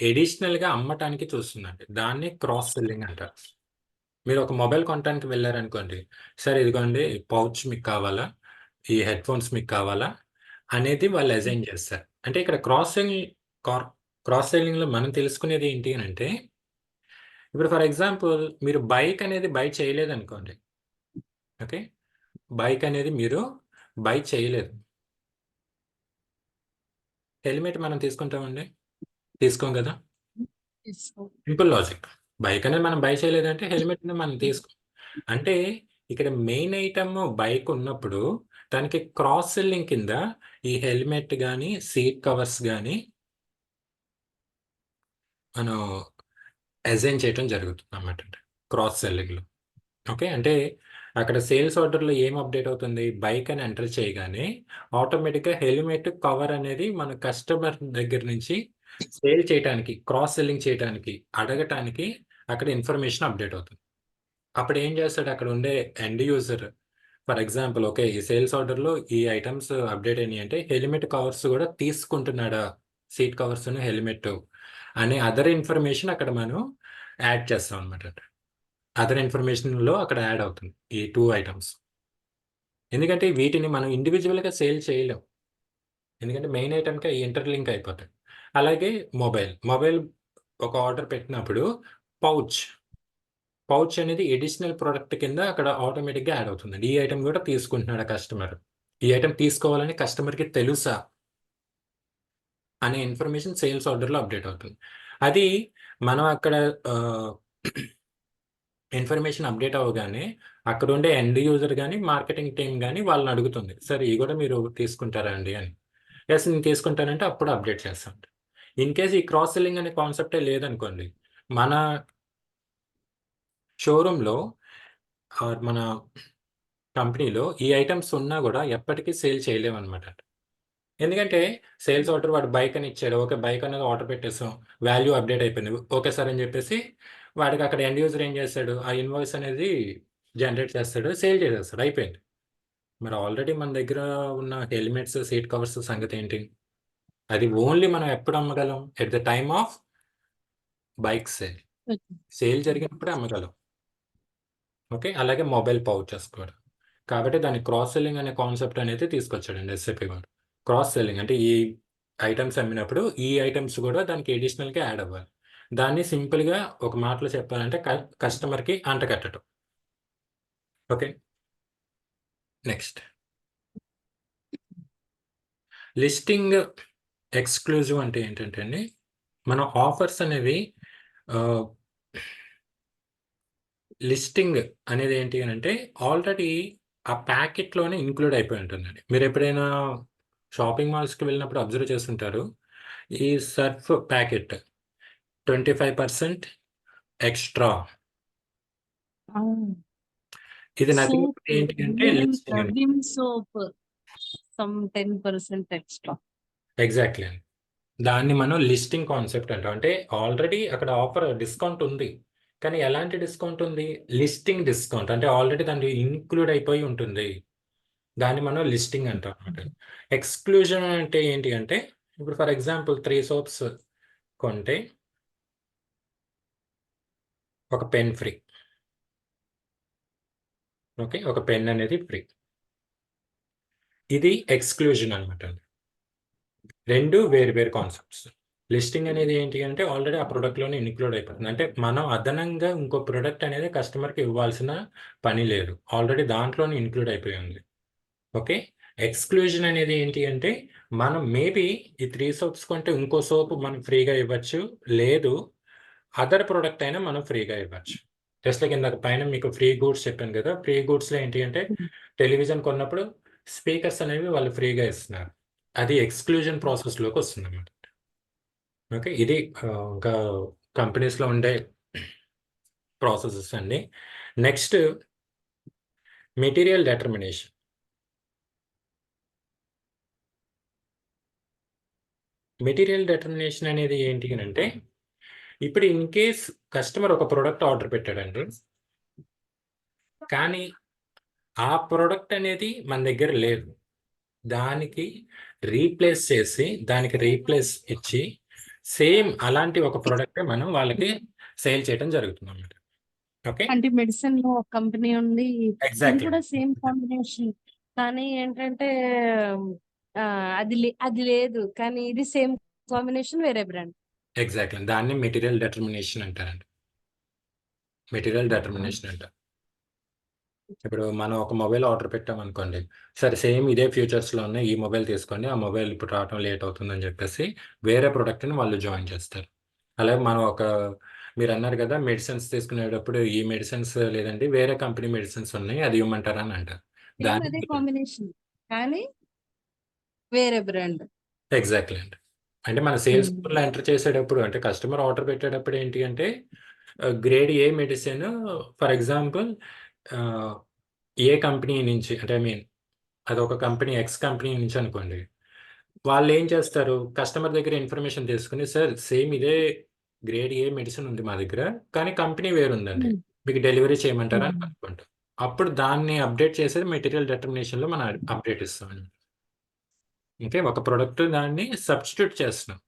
అడిషనల్‌గా అమ్మటానికి చూస్తుందండి. దాన్ని క్రాస్ సెల్లింగ్ అంటారు. మీరు ఒక మొబైల్ కొనటానికి వెళ్లారనుకోండి. సార్ ఇదిగోండి పౌచ్ మీకు కావాలా? ఈ హెడ్‌ఫోన్స్ మీకు కావాలా? అనేది వాళ్ళు అసైన్ చేస్తారు. అంటే ఇక్కడ కార్ క్రాస్ సెల్లింగ్‌లో మనం తెలుసుకునేది ఏంటి అనంటే, ఇప్పుడు ఫర్ ఎగ్జాంపుల్ మీరు బైక్ అనేది బై చేయలేదనుకోండి. ఓకే. బైక్ అనేది మీరు బై చేయలేదు. హెల్మెట్ మనం తీసుకుంటామండి? తీసుకోం గదా! తీసుకో. Simple logic. బైక్ అనేది మనం బై చేయలేదంటే హెల్మెట్ అనేది మనం తీసుకోం. అంటే ఇక్కడ మెయిన్ ఐటెమ్ బైక్ ఉన్నప్పుడు దానికి క్రాస్ సెల్లింగ్ కింద ఈ హెల్మెట్ గాని, సీట్ కవర్స్ గాని మనం అసైన్ చేయటం జరుగుతుందన్నమాట క్రాస్ సెల్లింగ్‌లో. ఓకే. అంటే అక్కడ సేల్స్ ఆర్డర్‌లో ఏం అప్‌డేట్ అవుతుంది? బైక్ అని ఎంటర్ చేయగానే ఆటోమేటిక్‌గా హెల్మెట్ కవర్ అనేది మన కస్టమర్ దగ్గర నుంచి సేల్ చేయటానికి, క్రాస్ సెల్లింగ్ చేయటానికి, అడగటానికి అక్కడ ఇన్ఫర్మేషన్ అప్‌డేట్ అవుతుంది. అప్పుడు ఏం చేస్తాడు అక్కడ ఉండే end user for example okay. ఈ సేల్స్ ఆర్డర్‌లో ఈ ఐటెమ్స్ అప్‌డేట్ అయినాయి అంటే హెల్మెట్ కవర్స్ కూడా తీసుకుంటున్నాడా? సీట్ కవర్స్‌ను, హెల్మెట్ అనే అదర్ ఇన్ఫర్మేషన్ అక్కడ మనం యాడ్ చేస్తాం అన్నమాట. అదర్ ఇన్ఫర్మేషన్‌లో అక్కడ యాడ్ అవుతుంది. ఈ 2 ఐటెమ్స్. ఎందుకంటే వీటిని మనం ఇండివిడ్యువల్‌గా సేల్ చేయలేం. ఎందుకంటే మెయిన్ ఐటెమ్‌కి అయి ఇంటర్‌లింక్ అయిపోతాయి. అలాగే మొబైల్ ఒక ఆర్డర్ పెట్టినప్పుడు పౌచ్, పౌచ్ అనేది అడిషనల్ ప్రొడక్ట్ కింద అక్కడ ఆటోమేటిక్‌గా యాడ్ అవుతుందండి. ఈ ఐటెమ్ కూడా తీసుకుంటున్నాడా కస్టమర్? ఈ ఐటెమ్ తీసుకోవాలని కస్టమర్‌కి తెలుసా? అనే ఇన్ఫర్మేషన్ సేల్స్ ఆర్డర్‌లో అప్‌డేట్ అవుతుంది. అది మనం అక్కడ ఆహ్, ఇన్ఫర్మేషన్ అప్‌డేట్ అవ్వగానే అక్కడుండే ఎండ్ యూజర్ గాని, మార్కెటింగ్ టీమ్ గాని వాళ్ళని అడుగుతుంది. సార్ ఇవి కూడా మీరు తీసుకుంటారా అండి అని. యెస్ నేను తీసుకుంటానంటే అప్పుడు అప్‌డేట్ చేస్తాం. ఇన్ కేస్ ఈ క్రాస్ సెల్లింగ్ అనే కాన్సెప్టే లేదనుకోండి. మన షోరూమ్‌లో మన కంపెనీలో ఈ ఐటెమ్స్ ఉన్నా గూడా ఎప్పటికీ సేల్ చేయలేమనమాట. ఎందుకంటే సేల్స్ ఆర్డర్ వాడు బైక్ అని ఇచ్చాడు. ఓకే. బైక్ అనేది ఆర్డర్ పెట్టేసాం. వాల్యూ అప్‌డేట్ అయిపోయింది. ఓకే సార్ అని జెప్పేసి వాడికి అక్కడ ఎండ్ యూజర్ ఏం చేస్తాడు? ఆ ఇన్వాయిస్ అనేది జనరేట్ చేస్తాడు. సేల్ చేసేస్తాడు. అయిపోయింది. మరి ఆల్రెడీ మన దగ్గర ఉన్న హెల్మెట్స్, సీట్ కవర్స్ సంగతేంటి? అది ఓన్లీ మనం ఎప్పుడు అమ్మగలం? At the time of bike sale. Sale జరిగినప్పుడే అమ్మగలం. ఓకే. అలాగే మొబైల్ పౌచెస్ కూడా. కాబట్టి దాన్ని క్రాస్ సెల్లింగ్ అనే కాన్సెప్ట్ అనేది తీసుకొచ్చాడండి ఎస్‌ఏపీ వాడు. క్రాస్ సెల్లింగ్ అంటే ఈ ఐటెమ్స్ అమ్మినప్పుడు ఈ ఐటెమ్స్ కూడా దానికి అడిషనల్‌గా యాడ్ అవ్వాలి. దాన్ని సింపుల్‌గా ఒక మాటలో చెప్పాలంటే కస్టమర్‌కి అంటగట్టడం. ఓకే. నెక్స్ట్ లిస్టింగ్ ఎక్స్‌క్లూజివ్ అంటే ఏంటంటే అండి, మనం ఆఫర్స్ అనేవి ఆహ్, లిస్టింగ్ అనేది ఏంటి అనంటే ఆల్రెడీ ఆ ప్యాకెట్‌లోనే ఇంక్లూడ్ అయిపోయి ఉంటుందండి. మీరెప్పుడైనా షాపింగ్ మాల్స్‌కి వెళ్ళినప్పుడు అబ్జర్వ్ చేసుంటారు. ఈ సర్ఫ్ ప్యాకెట్ 25% ఎక్స్‌ట్రా. అవును. ఇది నథింగ్ సోప్, బట్ ఏంటి అంటే లిస్టింగ్ అని. Vim soap some 10% extra. Exactly అండి. దాన్ని మనం లిస్టింగ్ కాన్సెప్ట్ అంటాం. అంటే ఆల్రెడీ అక్కడ ఆఫర్ డిస్కౌంట్ ఉంది. కానీ ఎలాంటి డిస్కౌంట్ ఉంది? Listing discount. అంటే ఆల్రెడీ దాంట్లో ఇంక్లూడ్ అయిపోయి ఉంటుంది. దాన్ని మనం లిస్టింగ్ అంటాం అనమాట. ఎక్స్క్లూజన్ అంటే ఏంటి అంటే, ఇప్పుడు ఫర్ ఎగ్జాంపుల్ 3 సోప్స్ కొంటే ఒక పెన్ ఫ్రీ. ఓకే, ఒక పెన్ అనేది ఫ్రీ. ఇది ఎక్స్క్లూజన్ అనమాట. రెండు వేరు వేరు కాన్సెప్ట్స్. లిస్టింగ్ అనేది ఏంటి అంటే ఆల్రెడీ ఆ ప్రోడక్ట్లోనే ఇన్క్లూడ్ అయిపోతుంది. అంటే మనం అదనంగా ఇంకో ప్రోడక్ట్ అనేది కస్టమర్కి ఇవ్వాల్సిన పని లేదు, ఆల్రెడీ దాంట్లోనే ఇన్క్లూడ్ అయిపోయి ఉంది. ఓకే, ఎక్స్క్లూజన్ అనేది ఏంటి అంటే మనం మేబీ ఈ 3 సోప్స్ కొంటే ఇంకో సోప్ మనం ఫ్రీగా ఇవ్వచ్చు, లేదు అదర్ ప్రోడక్ట్ అయినా మనం ఫ్రీగా ఇవ్వచ్చు. జస్ట్ లైక్ ఇందాక పైన మీకు ఫ్రీ గూడ్స్ చెప్పాను కదా, ఫ్రీ గూడ్స్లో ఏంటి అంటే టెలివిజన్ కొన్నప్పుడు స్పీకర్స్ అనేవి వాళ్ళు ఫ్రీగా ఇస్తున్నారు. అది ఎక్స్క్లూజన్ ప్రాసెస్లోకి వస్తుంది అన్నమాట. ఓకే, ఇది ఇంకా కంపెనీస్లో ఉండే ప్రాసెసెస్ అండి. Next material determination. Material determination అనేది ఏంటి అని అంటే, ఇప్పుడు ఇన్ కేస్ కస్టమర్ ఒక ప్రోడక్ట్ ఆర్డర్ పెట్టాడండి, కానీ ఆ ప్రోడక్ట్ అనేది మన దగ్గర లేదు, దానికి రీప్లేస్ చేసి దానికి రీప్లేస్ ఇచ్చి సేమ్ అలాంటి ఒక ప్రోడక్ట్ మనం వాళ్ళకి సేల్ చేయడం జరుగుతుంది అన్నమాట. ఓకే, అంటే మెడిసిన్ లో ఒక కంపెనీ ఉంది, ఇది ఎగ్జాక్ట్లీ కూడా సేమ్ కాంబినేషన్, కానీ ఏంటంటే అది లేదు, కానీ ఇది సేమ్ కాంబినేషన్ వేరే బ్రాండ్. ఎగ్జాక్ట్లీ దాన్ని మెటీరియల్ డెటర్మినేషన్ అంటారండి. మెటీరియల్ డెటర్మినేషన్ అంటారు. ఇప్పుడు మనం ఒక మొబైల్ ఆర్డర్ పెట్టాం అనుకోండి, సరే సేమ్ ఇదే ఫ్యూచర్స్లో ఉన్నాయి, ఈ మొబైల్ తీసుకోండి, ఆ మొబైల్ ఇప్పుడు రావడం లేట్ అవుతుందని చెప్పేసి వేరే ప్రోడక్ట్ని వాళ్ళు జాయిన్ చేస్తారు. అలాగే మనం మీరు అన్నారు కదా మెడిసిన్స్ తీసుకునేటప్పుడు ఈ మెడిసిన్స్ లేదండి వేరే కంపెనీ మెడిసిన్స్ ఉన్నాయి, అది ఇవ్వమంటారా అని అంటారు. సేమ్ అదే దాన్ని కాంబినేషన్ కానీ వేరే బ్రాండ్. ఎగ్జాక్ట్లీ అండి. అంటే మన సేల్స్ లో ఎంటర్ చేసేటప్పుడు, అంటే కస్టమర్ ఆర్డర్ పెట్టేటప్పుడు ఏంటి అంటే grade A medicine for example A company నుంచి, అంటే ఐ మీన్ అదొక కంపెనీ ఎక్స్ కంపెనీ నుంచి అనుకోండి, వాళ్ళు ఏం చేస్తారు కస్టమర్ దగ్గర ఇన్ఫర్మేషన్ తీసుకుని, సార్ సేమ్ ఇదే గ్రేడ్ ఏ మెడిసిన్ ఉంది మా దగ్గర, కానీ కంపెనీ వేరుందండి, మీకు డెలివరీ చేయమంటారా అని అనుకుంటాం. అప్పుడు దాన్ని అప్డేట్ చేసేది మెటీరియల్ డెటర్మినేషన్లో మనం అప్డేట్ ఇస్తాం. ఓకే, ఒక ప్రోడక్ట్ దాన్ని సబ్స్టిట్యూట్ చేస్తున్నాం.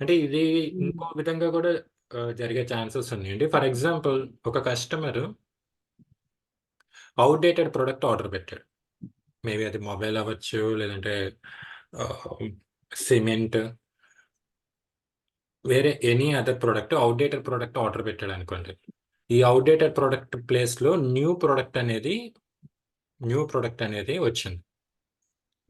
అంటే ఇది ఇంకో విధంగా కూడా జరిగే ఛాన్సెస్ ఉన్నాయండి. ఫర్ ఎగ్జాంపుల్ ఒక కస్టమర్ అవుట్డేటెడ్ ప్రోడక్ట్ ఆర్డర్ పెట్టాడు, మేబీ అది మొబైల్ అవ్వచ్చు, లేదంటే సిమెంట్, వేరే any other product outdated product order పెట్టాడు అనుకోండి. ఈ అవుట్డేటెడ్ ప్రోడక్ట్ ప్లేస్లో న్యూ ప్రోడక్ట్ అనేది వచ్చింది.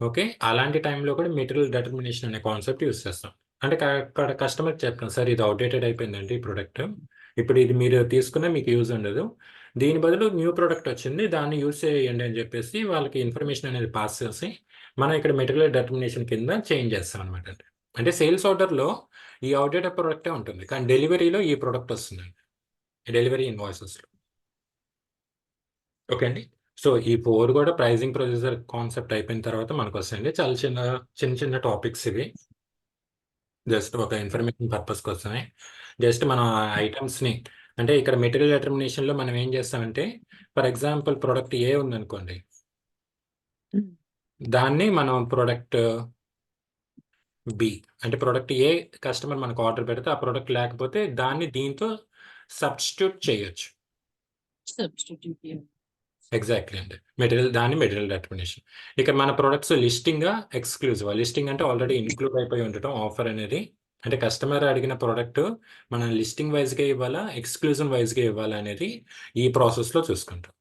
ఓకే, అలాంటి టైంలో కూడా మెటీరియల్ డెటర్మినేషన్ అనే కాన్సెప్ట్ యూస్ చేస్తాం. అంటే అక్కడ కస్టమర్కి చెప్తాం, సార్ ఇది అవుట్డేటెడ్ అయిపోయిందండి ఈ ప్రోడక్ట్, ఇప్పుడు ఇది మీరు తీసుకున్నా మీకు యూజ్ ఉండదు, దీని బదులు న్యూ ప్రోడక్ట్ వచ్చింది దాన్ని యూజ్ చేయండి అని చెప్పేసి వాళ్ళకి ఇన్ఫర్మేషన్ అనేది పాస్ చేసి మనం ఇక్కడ మెటీరియల్ డెటర్మినేషన్ కింద చేంజ్ చేస్తాం అనమాట. అంటే సేల్స్ ఆర్డర్లో ఈ అవుట్డేటెడ్ ప్రోడక్టే ఉంటుంది, కానీ డెలివరీలో ఈ ప్రోడక్ట్ వస్తుందండి, డెలివరీ ఇన్వాయిసెస్లో. ఓకే అండి. సో ఈ 4 కూడా ప్రైజింగ్ ప్రొసీజర్ కాన్సెప్ట్ అయిపోయిన తర్వాత మనకు వస్తాయండి. చాలా చిన్న చిన్న చిన్న టాపిక్స్ ఇవి, జస్ట్ ఒక ఇన్ఫర్మేషన్ పర్పస్ కోసమే. జస్ట్ మనం ఐటమ్స్ని, అంటే ఇక్కడ మెటీరియల్ డెటర్మినేషన్లో మనం ఏం చేస్తామంటే, ఫర్ ఎగ్జాంపుల్ ప్రోడక్ట్ ఏ ఉందనుకోండి, దాన్ని మనం ప్రోడక్ట్ బి, అంటే ప్రోడక్ట్ ఏ కస్టమర్ మనకు ఆర్డర్ పెడితే ఆ ప్రోడక్ట్ లేకపోతే దాన్ని దీంతో సబ్స్టిట్యూట్ చేయొచ్చు. ఎగ్జాక్ట్లీ అండి, మెటీరియల్ డెటర్మినేషన్. ఇక మన ప్రొడక్ట్స్ లిస్టింగ్ ఎక్స్క్లూజివ్. లిస్టింగ్ అంటే ఆల్రెడీ ఇన్క్లూడ్ అయిపోయి ఉండటం ఆఫర్ అనేది, అంటే కస్టమర్ అడిగిన ప్రోడక్ట్ మనం లిస్టింగ్ వైజ్గా ఇవ్వాలా ఎక్స్క్లూజివ్ వైజ్గా ఇవ్వాలా అనేది ఈ ప్రాసెస్లో చూసుకుంటాం.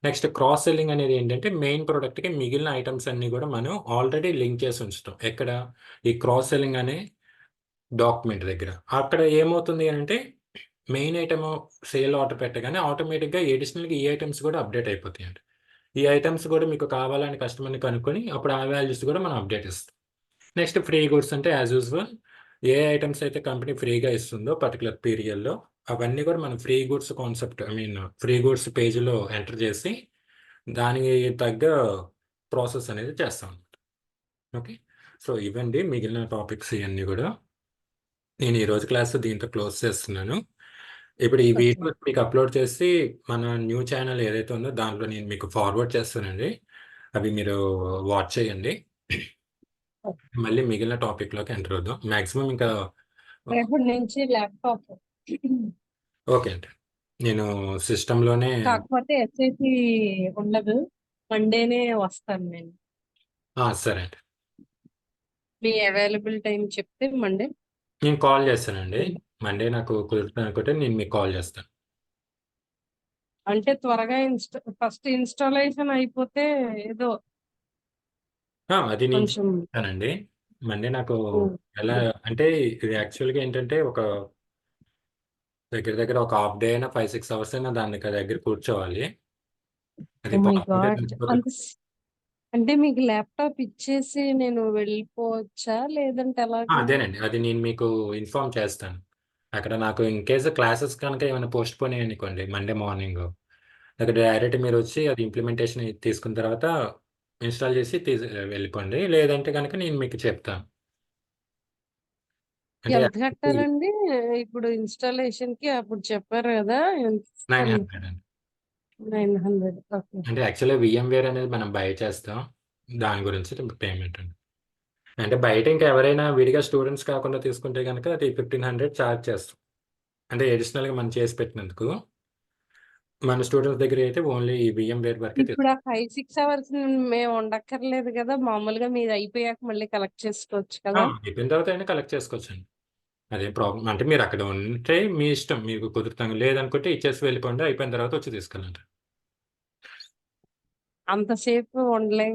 నెక్స్ట్ క్రాస్ సెల్లింగ్ అనేది ఏంటంటే మెయిన్ ప్రోడక్ట్కి మిగిలిన ఐటమ్స్ అన్ని కూడా మనం ఆల్రెడీ లింక్ చేసి ఉంచుతాం. ఎక్కడ ఈ క్రాస్ సెల్లింగ్ అనే డాక్యుమెంట్ దగ్గర. అక్కడ ఏమవుతుంది అంటే మెయిన్ ఐటమ్ సేల్ ఆర్డర్ పెట్టగానే ఆటోమేటిక్గా ఎడిషనల్గా ఈ ఐటమ్స్ కూడా అప్డేట్ అయిపోతాయండి. ఈ ఐటమ్స్ కూడా మీకు కావాలని కస్టమర్ని కనుక్కొని అప్పుడు ఆ వాల్యూస్ కూడా మనం అప్డేట్ ఇస్తాం. నెక్స్ట్ ఫ్రీ గుడ్స్ అంటే యాజ్ యూజువల్ ఏ ఐటమ్స్ అయితే కంపెనీ ఫ్రీగా ఇస్తుందో పర్టికులర్ పీరియడ్లో అవన్నీ కూడా మనం free goods concept, I mean free goods పేజ్లో ఎంటర్ చేసి దానికి తగ్గ ప్రాసెస్ అనేది చేస్తాం అనమాట. ఓకే, సో ఇవండి మిగిలిన టాపిక్స్ ఇవన్నీ కూడా. నేను ఈరోజు క్లాస్ దీంతో క్లోజ్ చేస్తున్నాను. ఇప్పుడు ఈ వీడియో మీకు అప్లోడ్ చేసి మన న్యూ ఛానల్ ఏదైతే ఉందో దాంట్లో నేను మీకు ఫార్వర్డ్ చేస్తానండి. అవి మీరు వాచ్ చేయండి. మళ్ళీ మిగిలిన టాపిక్‌లోకి ఎంటర్ అవుదాం. మాక్సిమం ఇంకా రేపటి నుంచి ల్యాప్టాప్. ఓకే అండి. నేను సిస్టమ్‌లోనే కాకపోతే ఎస్ఐసి ఉండదు. మండేనే వస్తాను నేను. సరే అండి. మీ అవైలబుల్ టైం చెప్తే మండే. నేను కాల్ చేస్తానండి. మండే నాకు కుదురుతుందనుకుంటే నేను మీకు కాల్ చేస్తాను. అంటే త్వరగా ఫస్ట్ ఇన్స్టాలేషన్ అయిపోతే ఏదో అది నేను కొంచెం చెప్తానండి. మండే నాకు ఉమ్, ఎలా అంటే ఇది యాక్చువల్‌గా ఏంటంటే ఒక దగ్గర దగ్గర ఒక హాఫ్ డే అయినా 5, 6 అవర్స్ అయినా దాని దగ్గర కూర్చోవాలి. అది ఓ మై పాసిబుల్ గాడ్ కాకపోతే అంటే మీకు ల్యాప్టాప్ ఇచ్చేసి నేను వెళ్ళిపోవచ్చా లేదంటే ఎలాగా? అదేనండి. అది నేను మీకు ఇన్ఫార్మ్ చేస్తాను. అక్కడ నాకు ఇన్ కేస్ క్లాసెస్ కనుక ఏమైనా పోస్ట్‌పోన్ అయ్యాయనుకోండి మండే మార్నింగ్, అక్కడ డైరెక్ట్ మీరొచ్చి అది ఇంప్లిమెంటేషన్ తీసుకున్న తర్వాత ఇన్‌స్టాల్ చేసి వెళ్ళిపోండి. లేదంటే గనక నేను మీకు చెప్తాను. అంటే ఎంత కట్టాలండి ఇప్పుడు ఇన్స్టాలేషన్ కి? అప్పుడు చెప్పారు కదా ఎంత ఇస్తాను? 900 అండి. 900. ఓకే. అంటే యాక్చువల్‌గా వీఎంవేర్ అనేది మనం బై చేస్తాం. దాని గురించి పేమెంట్ అండి. అంటే బయట ఇంకా ఎవరైనా విడిగా స్టూడెంట్స్ కాకుండా తీసుకుంటే గనక అది 1500 చార్జ్ చేస్తాం. అంటే అడిషనల్‌గా మనం చేసి పెట్టినందుకు. మన స్టూడెంట్స్ దగ్గర అయితే ఓన్లీ ఈ వీఎంవేర్ వరకే ఇప్పుడు ఆ 5-6 అవర్స్ మేము ఉండక్కర్లేదు కదా, మామూలుగా మీది అయిపోయాక మళ్ళీ కలెక్ట్ చేసుకోవచ్చు కదా? అయిపోయిన తర్వాత అయినా కలెక్ట్ చేసుకోవచ్చండి. అదేం ప్రాబ్లమ్ అంటే మీరు అక్కడ ఉంటే మీ ఇష్టం. మీకు కుదురుతాం లేదనుకుంటే ఇచ్చేసి వెళ్ళిపోండి. అయిపోయిన తర్వాత వచ్చి తీసుకెళ్ళండి. అంతసేపు ఉండలేం